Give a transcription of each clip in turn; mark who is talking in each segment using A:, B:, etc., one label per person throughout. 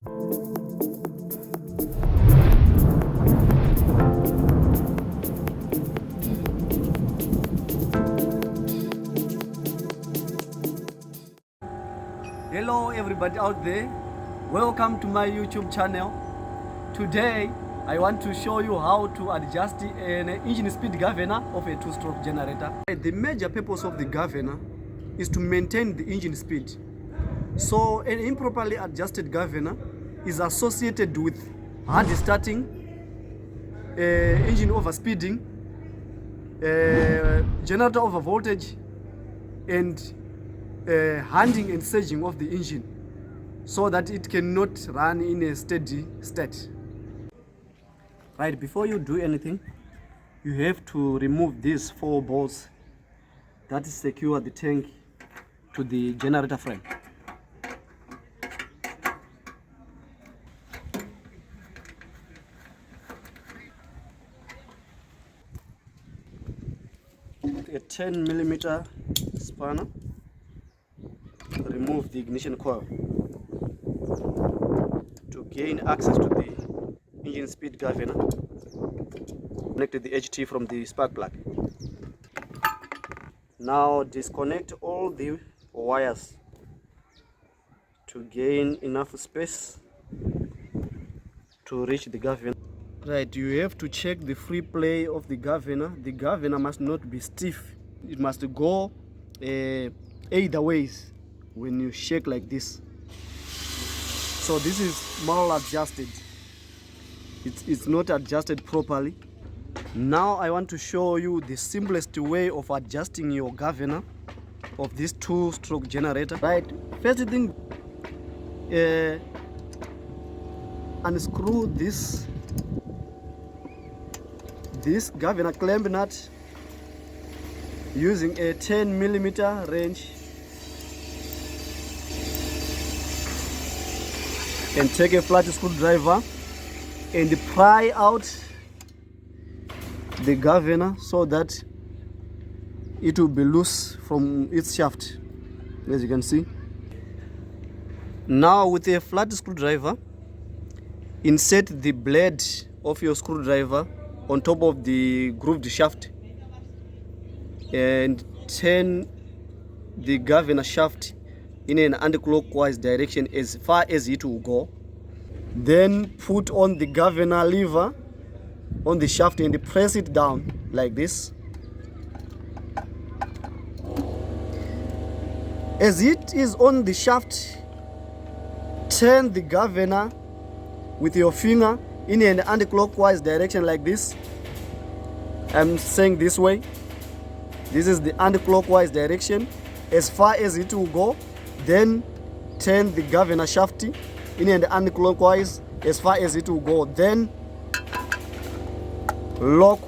A: Hello everybody out there, welcome to my YouTube channel. Today I want to show you how to adjust an engine speed governor of a two-stroke generator. The major purpose of the governor is to maintain the engine speed. So an improperly adjusted governor is associated with hard starting, engine overspeeding, generator over voltage, and handing and surging of the engine, so that it cannot run in a steady state. Right, before you do anything, you have to remove these 4 bolts that secure the tank to the generator frame. A 10mm spanner, remove the ignition coil to gain access to the engine speed governor. Connect the HT from the spark plug. Now disconnect all the wires to gain enough space to reach the governor. Right, you have to check the free play of the governor. The governor must not be stiff. It must go either ways when you shake like this. So this is maladjusted. It's not adjusted properly. Now I want to show you the simplest way of adjusting your governor of this two-stroke generator. Right, first thing, unscrew this governor clamp nut using a 10mm wrench, and take a flat screwdriver and pry out the governor so that it will be loose from its shaft, as you can see. Now with a flat screwdriver, insert the blade of your screwdriver on top of the grooved shaft and turn the governor shaft in an anti-clockwise direction as far as it will go. Then put on the governor lever on the shaft and press it down like this. As it is on the shaft, turn the governor with your finger in an anti-clockwise direction like this. I'm saying this way. This is the anti-clockwise direction as far as it will go. Then turn the governor shaft in an anti-clockwise as far as it will go. Then lock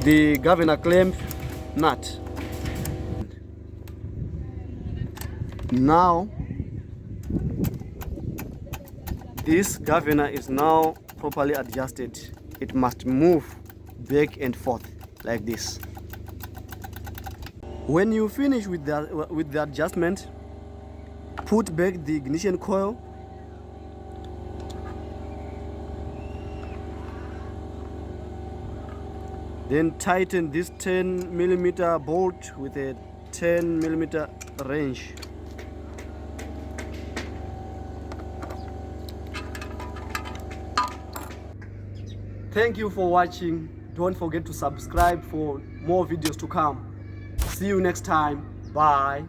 A: the governor clamp nut. Now this governor is now properly adjusted. It must move back and forth like this. When you finish with the adjustment, put back the ignition coil. Then tighten this 10mm bolt with a 10mm wrench. Thank you for watching. Don't forget to subscribe for more videos to come. See you next time. Bye.